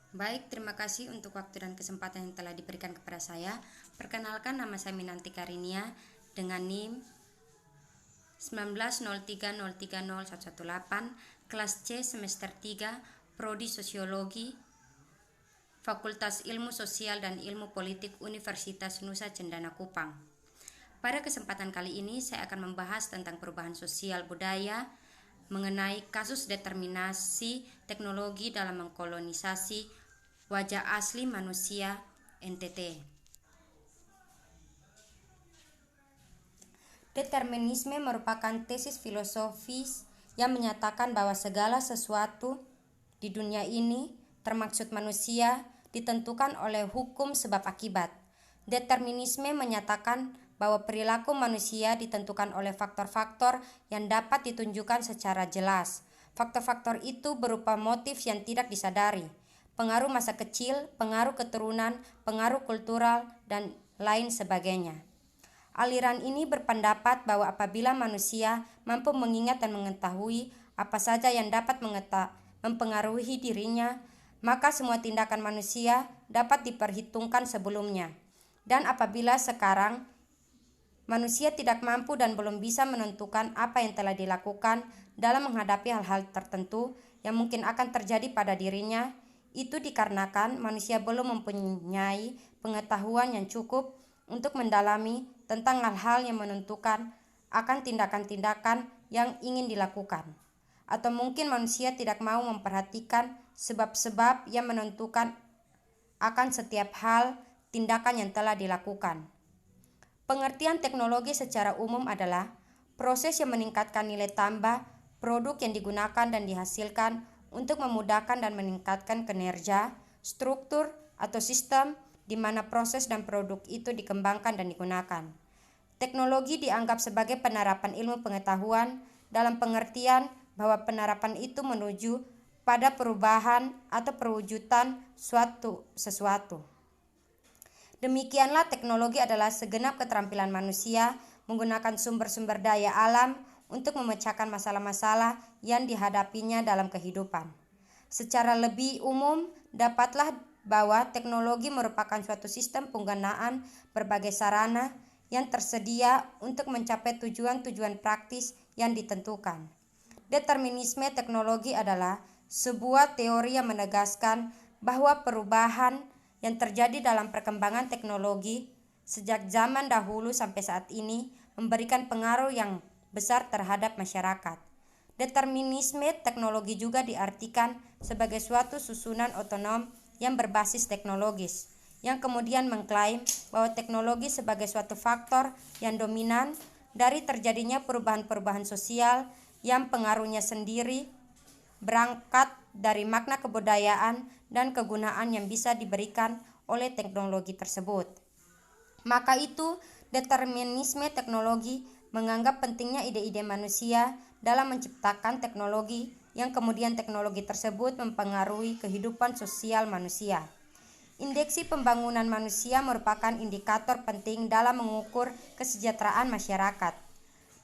Baik, terima kasih untuk waktu dan kesempatan yang telah diberikan kepada saya. Perkenalkan, nama saya Minanti Karinia dengan NIM 1903030118, kelas C semester 3, Prodi Sosiologi, Fakultas Ilmu Sosial dan Ilmu Politik Universitas Nusa Cendana Kupang. Pada kesempatan kali ini saya akan membahas tentang perubahan sosial budaya mengenai kasus determinasi teknologi dalam mengkolonisasi wajah asli manusia NTT. Determinisme merupakan tesis filosofis yang menyatakan bahwa segala sesuatu di dunia ini, termasuk manusia, ditentukan oleh hukum sebab akibat. Determinisme menyatakan bahwa perilaku manusia ditentukan oleh faktor-faktor yang dapat ditunjukkan secara jelas. Faktor-faktor itu berupa motif yang tidak disadari, pengaruh masa kecil, pengaruh keturunan, pengaruh kultural, dan lain sebagainya. Aliran ini berpendapat bahwa apabila manusia mampu mengingat dan mengetahui apa saja yang dapat mempengaruhi dirinya, maka semua tindakan manusia dapat diperhitungkan sebelumnya. Dan apabila sekarang manusia tidak mampu dan belum bisa menentukan apa yang telah dilakukan dalam menghadapi hal-hal tertentu yang mungkin akan terjadi pada dirinya, itu dikarenakan manusia belum mempunyai pengetahuan yang cukup untuk mendalami tentang hal-hal yang menentukan akan tindakan-tindakan yang ingin dilakukan. Atau mungkin manusia tidak mau memperhatikan sebab-sebab yang menentukan akan setiap hal tindakan yang telah dilakukan. Pengertian teknologi secara umum adalah proses yang meningkatkan nilai tambah produk yang digunakan dan dihasilkan untuk memudahkan dan meningkatkan kinerja, struktur, atau sistem di mana proses dan produk itu dikembangkan dan digunakan. Teknologi dianggap sebagai penerapan ilmu pengetahuan dalam pengertian bahwa penerapan itu menuju pada perubahan atau perwujudan sesuatu. Demikianlah teknologi adalah segenap keterampilan manusia menggunakan sumber-sumber daya alam untuk memecahkan masalah-masalah yang dihadapinya dalam kehidupan. Secara lebih umum, dapatlah bahwa teknologi merupakan suatu sistem penggunaan berbagai sarana yang tersedia untuk mencapai tujuan-tujuan praktis yang ditentukan. Determinisme teknologi adalah sebuah teori yang menegaskan bahwa perubahan yang terjadi dalam perkembangan teknologi sejak zaman dahulu sampai saat ini memberikan pengaruh yang besar terhadap masyarakat. Determinisme teknologi juga diartikan sebagai suatu susunan otonom yang berbasis teknologis, yang kemudian mengklaim bahwa teknologi sebagai suatu faktor yang dominan dari terjadinya perubahan-perubahan sosial yang pengaruhnya sendiri berangkat dari makna kebudayaan dan kegunaan yang bisa diberikan oleh teknologi tersebut. Maka itu, determinisme teknologi menganggap pentingnya ide-ide manusia dalam menciptakan teknologi yang kemudian teknologi tersebut mempengaruhi kehidupan sosial manusia. Indeksi pembangunan manusia merupakan indikator penting dalam mengukur kesejahteraan masyarakat.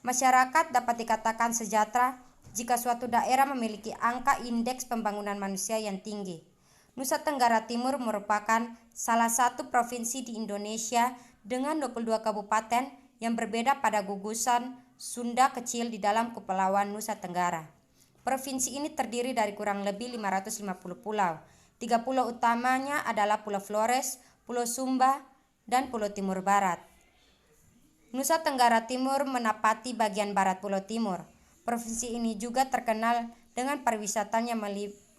Masyarakat dapat dikatakan sejahtera jika suatu daerah memiliki angka indeks pembangunan manusia yang tinggi. Nusa Tenggara Timur merupakan salah satu provinsi di Indonesia dengan 22 kabupaten yang berbeda pada gugusan Sunda kecil di dalam Kepulauan Nusa Tenggara. Provinsi ini terdiri dari kurang lebih 550 pulau. 3 pulau utamanya adalah Pulau Flores, Pulau Sumba, dan Pulau Timur Barat. Nusa Tenggara Timur menapati bagian barat Pulau Timur. Provinsi ini juga terkenal dengan pariwisatanya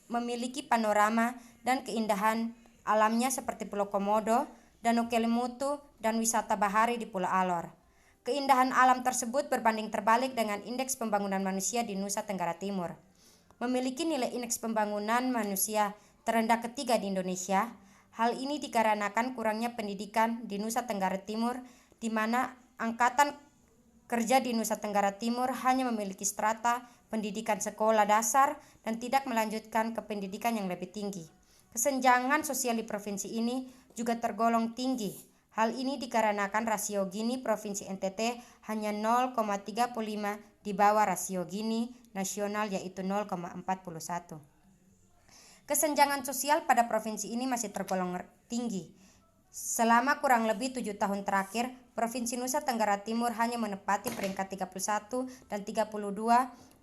memiliki panorama dan keindahan alamnya seperti Pulau Komodo, Danau Kelimutu, dan wisata bahari di Pulau Alor. Keindahan alam tersebut berbanding terbalik dengan indeks pembangunan manusia di Nusa Tenggara Timur. Memiliki nilai indeks pembangunan manusia terendah ketiga di Indonesia. Hal ini dikarenakan kurangnya pendidikan di Nusa Tenggara Timur, di mana angkatan kerja di Nusa Tenggara Timur hanya memiliki strata pendidikan sekolah dasar dan tidak melanjutkan ke pendidikan yang lebih tinggi. Kesenjangan sosial di provinsi ini juga tergolong tinggi. Hal ini dikarenakan rasio Gini Provinsi NTT hanya 0,35 di bawah rasio Gini nasional yaitu 0,41. Kesenjangan sosial pada provinsi ini masih tergolong tinggi. Selama kurang lebih 7 tahun terakhir, Provinsi Nusa Tenggara Timur hanya menempati peringkat 31 dan 32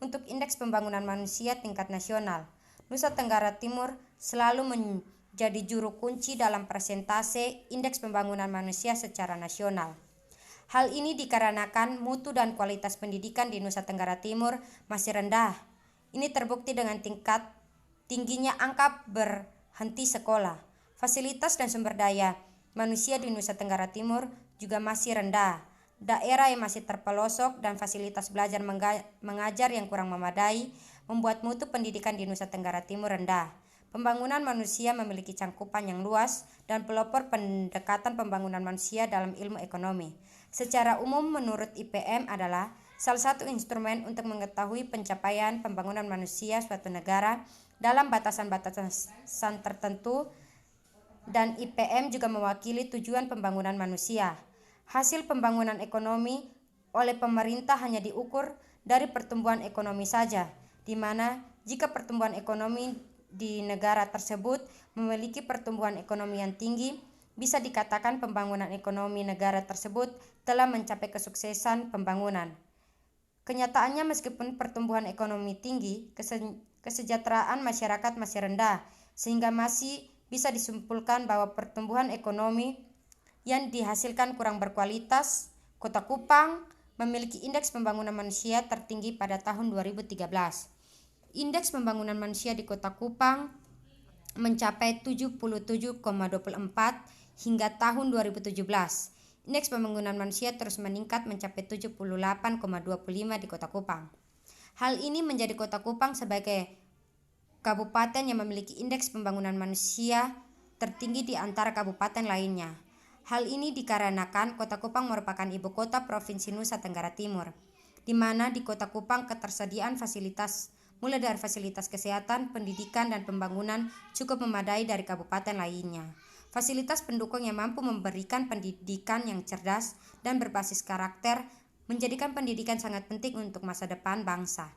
untuk Indeks Pembangunan Manusia tingkat nasional. Nusa Tenggara Timur selalu menjadi juru kunci dalam persentase Indeks Pembangunan Manusia secara nasional. Hal ini dikarenakan mutu dan kualitas pendidikan di Nusa Tenggara Timur masih rendah. Ini terbukti dengan tingkat tingginya angka berhenti sekolah. Fasilitas dan sumber daya manusia di Nusa Tenggara Timur juga masih rendah. Daerah yang masih terpelosok dan fasilitas belajar mengajar yang kurang memadai membuat mutu pendidikan di Nusa Tenggara Timur rendah. Pembangunan manusia memiliki cangkupan yang luas dan pelopor pendekatan pembangunan manusia dalam ilmu ekonomi. Secara umum menurut IPM adalah salah satu instrumen untuk mengetahui pencapaian pembangunan manusia suatu negara dalam batasan-batasan tertentu, dan IPM juga mewakili tujuan pembangunan manusia. Hasil pembangunan ekonomi oleh pemerintah hanya diukur dari pertumbuhan ekonomi saja, di mana jika pertumbuhan ekonomi di negara tersebut memiliki pertumbuhan ekonomi yang tinggi, bisa dikatakan pembangunan ekonomi negara tersebut telah mencapai kesuksesan pembangunan. Kenyataannya meskipun pertumbuhan ekonomi tinggi, kesejahteraan masyarakat masih rendah, sehingga masih bisa disimpulkan bahwa pertumbuhan ekonomi yang dihasilkan kurang berkualitas. Kota Kupang memiliki indeks pembangunan manusia tertinggi pada tahun 2013. Indeks pembangunan manusia di Kota Kupang mencapai 77,24 hingga tahun 2017. Indeks pembangunan manusia terus meningkat mencapai 78,25 di Kota Kupang. Hal ini menjadi Kota Kupang sebagai kabupaten yang memiliki indeks pembangunan manusia tertinggi di antara kabupaten lainnya. Hal ini dikarenakan Kota Kupang merupakan ibu kota Provinsi Nusa Tenggara Timur, di mana di Kota Kupang ketersediaan fasilitas mulai dari fasilitas kesehatan, pendidikan, dan pembangunan cukup memadai dari kabupaten lainnya. Fasilitas pendukung yang mampu memberikan pendidikan yang cerdas dan berbasis karakter menjadikan pendidikan sangat penting untuk masa depan bangsa.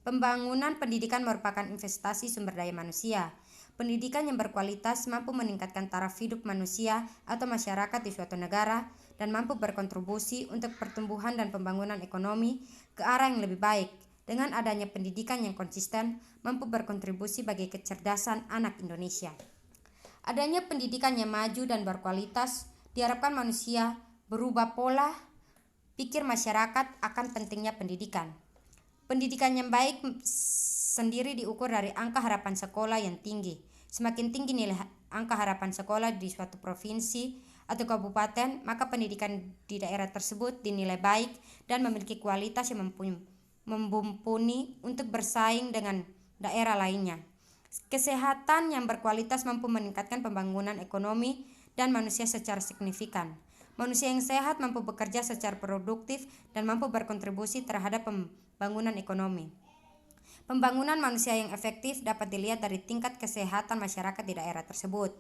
Pembangunan pendidikan merupakan investasi sumber daya manusia. Pendidikan yang berkualitas mampu meningkatkan taraf hidup manusia atau masyarakat di suatu negara dan mampu berkontribusi untuk pertumbuhan dan pembangunan ekonomi ke arah yang lebih baik. Dengan adanya pendidikan yang konsisten, mampu berkontribusi bagi kecerdasan anak Indonesia. Adanya pendidikan yang maju dan berkualitas diharapkan manusia berubah pola pikir masyarakat akan pentingnya pendidikan. Pendidikan yang baik sendiri diukur dari angka harapan sekolah yang tinggi. Semakin tinggi nilai angka harapan sekolah di suatu provinsi atau kabupaten, maka pendidikan di daerah tersebut dinilai baik dan memiliki kualitas yang mumpuni untuk bersaing dengan daerah lainnya. Kesehatan yang berkualitas mampu meningkatkan pembangunan ekonomi dan manusia secara signifikan. Manusia yang sehat mampu bekerja secara produktif dan mampu berkontribusi terhadap pembangunan ekonomi. Pembangunan manusia yang efektif dapat dilihat dari tingkat kesehatan masyarakat di daerah tersebut.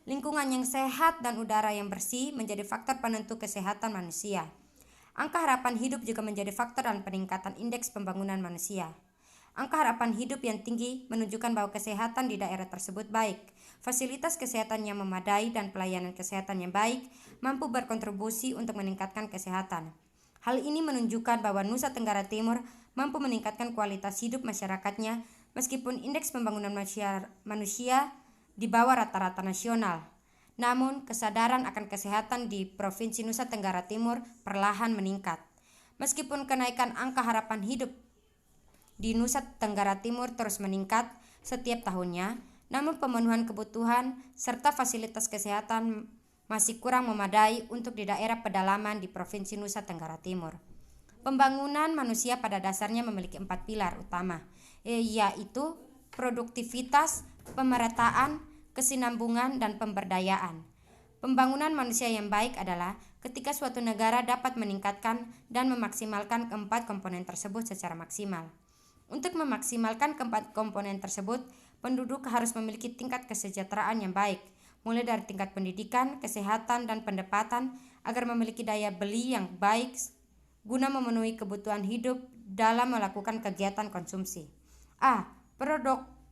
Lingkungan yang sehat dan udara yang bersih menjadi faktor penentu kesehatan manusia. Angka harapan hidup juga menjadi faktor dalam peningkatan indeks pembangunan manusia. Angka harapan hidup yang tinggi menunjukkan bahwa kesehatan di daerah tersebut baik. Fasilitas kesehatan yang memadai dan pelayanan kesehatan yang baik mampu berkontribusi untuk meningkatkan kesehatan. Hal ini menunjukkan bahwa Nusa Tenggara Timur mampu meningkatkan kualitas hidup masyarakatnya meskipun indeks pembangunan manusia di bawah rata-rata nasional. Namun, kesadaran akan kesehatan di Provinsi Nusa Tenggara Timur perlahan meningkat. Meskipun kenaikan angka harapan hidup di Nusa Tenggara Timur terus meningkat setiap tahunnya, namun pemenuhan kebutuhan serta fasilitas kesehatan masih kurang memadai untuk di daerah pedalaman di Provinsi Nusa Tenggara Timur. Pembangunan manusia pada dasarnya memiliki 4 pilar utama, yaitu produktivitas, pemerataan, kesinambungan, dan pemberdayaan. Pembangunan manusia yang baik adalah ketika suatu negara dapat meningkatkan dan memaksimalkan keempat komponen tersebut secara maksimal. Untuk memaksimalkan keempat komponen tersebut, penduduk harus memiliki tingkat kesejahteraan yang baik, mulai dari tingkat pendidikan, kesehatan, dan pendapatan agar memiliki daya beli yang baik guna memenuhi kebutuhan hidup dalam melakukan kegiatan konsumsi. A.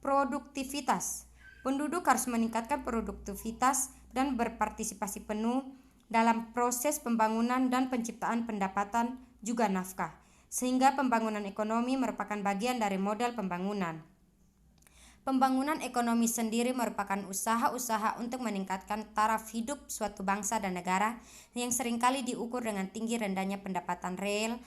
Produktivitas. Penduduk harus meningkatkan produktivitas dan berpartisipasi penuh dalam proses pembangunan dan penciptaan pendapatan juga nafkah, sehingga pembangunan ekonomi merupakan bagian dari model pembangunan. Pembangunan ekonomi sendiri merupakan usaha-usaha untuk meningkatkan taraf hidup suatu bangsa dan negara yang seringkali diukur dengan tinggi rendahnya pendapatan real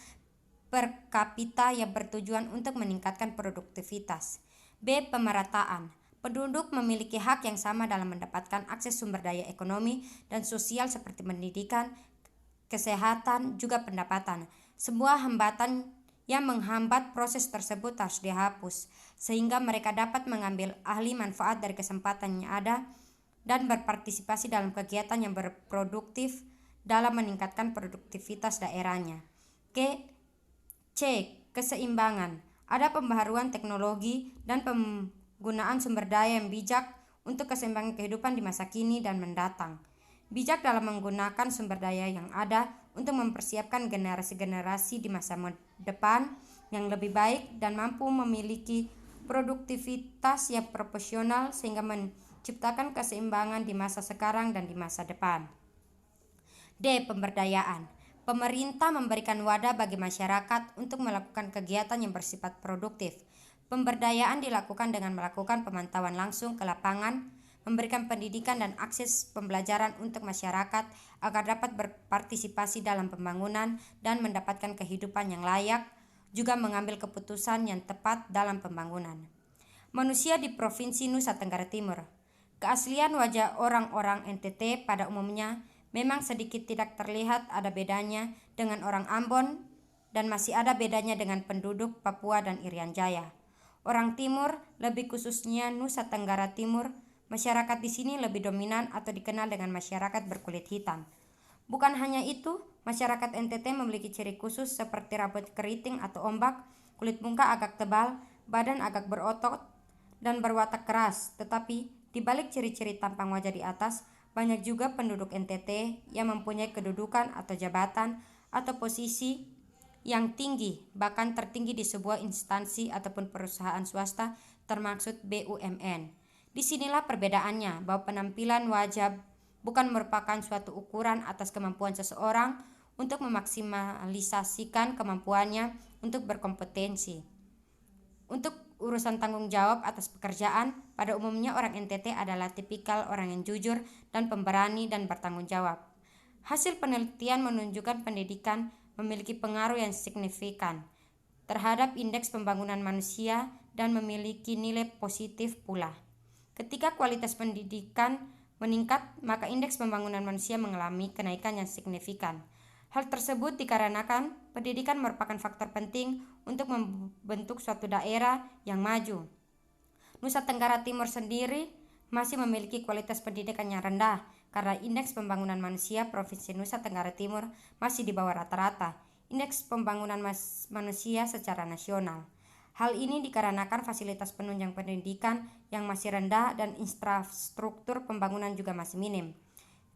per kapita yang bertujuan untuk meningkatkan produktivitas. B. Pemerataan. Penduduk memiliki hak yang sama dalam mendapatkan akses sumber daya ekonomi dan sosial seperti pendidikan, kesehatan, juga pendapatan. Sebuah hambatan yang menghambat proses tersebut harus dihapus, sehingga mereka dapat mengambil ahli manfaat dari kesempatan yang ada dan berpartisipasi dalam kegiatan yang berproduktif dalam meningkatkan produktivitas daerahnya. C. Keseimbangan. Ada pembaharuan teknologi dan penggunaan sumber daya yang bijak untuk keseimbangan kehidupan di masa kini dan mendatang. Bijak dalam menggunakan sumber daya yang ada untuk mempersiapkan generasi-generasi di masa depan yang lebih baik dan mampu memiliki produktivitas yang proporsional sehingga menciptakan keseimbangan di masa sekarang dan di masa depan. D. Pemberdayaan. Pemerintah memberikan wadah bagi masyarakat untuk melakukan kegiatan yang bersifat produktif. Pemberdayaan dilakukan dengan melakukan pemantauan langsung ke lapangan, memberikan pendidikan dan akses pembelajaran untuk masyarakat agar dapat berpartisipasi dalam pembangunan dan mendapatkan kehidupan yang layak, juga mengambil keputusan yang tepat dalam pembangunan. Manusia di Provinsi Nusa Tenggara Timur. Keaslian wajah orang-orang NTT pada umumnya memang sedikit tidak terlihat ada bedanya dengan orang Ambon dan masih ada bedanya dengan penduduk Papua dan Irian Jaya. Orang Timur, lebih khususnya Nusa Tenggara Timur, masyarakat di sini lebih dominan atau dikenal dengan masyarakat berkulit hitam. Bukan hanya itu, masyarakat NTT memiliki ciri khusus seperti rambut keriting atau ombak, kulit muka agak tebal, badan agak berotot dan berwatak keras. Tetapi di balik ciri-ciri tampang wajah di atas, banyak juga penduduk NTT yang mempunyai kedudukan atau jabatan atau posisi yang tinggi, bahkan tertinggi di sebuah instansi ataupun perusahaan swasta termasuk BUMN. Disinilah perbedaannya, bahwa penampilan wajah bukan merupakan suatu ukuran atas kemampuan seseorang untuk memaksimalisasikan kemampuannya untuk berkompetensi. Untuk urusan tanggung jawab atas pekerjaan, pada umumnya orang NTT adalah tipikal orang yang jujur dan pemberani dan bertanggung jawab. Hasil penelitian menunjukkan pendidikan memiliki pengaruh yang signifikan terhadap indeks pembangunan manusia dan memiliki nilai positif pula. Ketika kualitas pendidikan meningkat, maka indeks pembangunan manusia mengalami kenaikan yang signifikan. Hal tersebut dikarenakan pendidikan merupakan faktor penting untuk membentuk suatu daerah yang maju. Nusa Tenggara Timur sendiri masih memiliki kualitas pendidikan yang rendah karena indeks pembangunan manusia Provinsi Nusa Tenggara Timur masih di bawah rata-rata indeks pembangunan manusia secara nasional. Hal ini dikarenakan fasilitas penunjang pendidikan yang masih rendah dan infrastruktur pembangunan juga masih minim.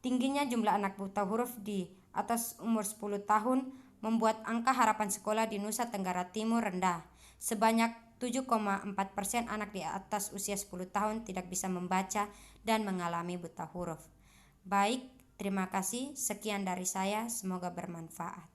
Tingginya jumlah anak buta huruf di atas umur 10 tahun membuat angka harapan sekolah di Nusa Tenggara Timur rendah. Sebanyak 7,4% anak di atas usia 10 tahun tidak bisa membaca dan mengalami buta huruf. Baik, terima kasih. Sekian dari saya, semoga bermanfaat.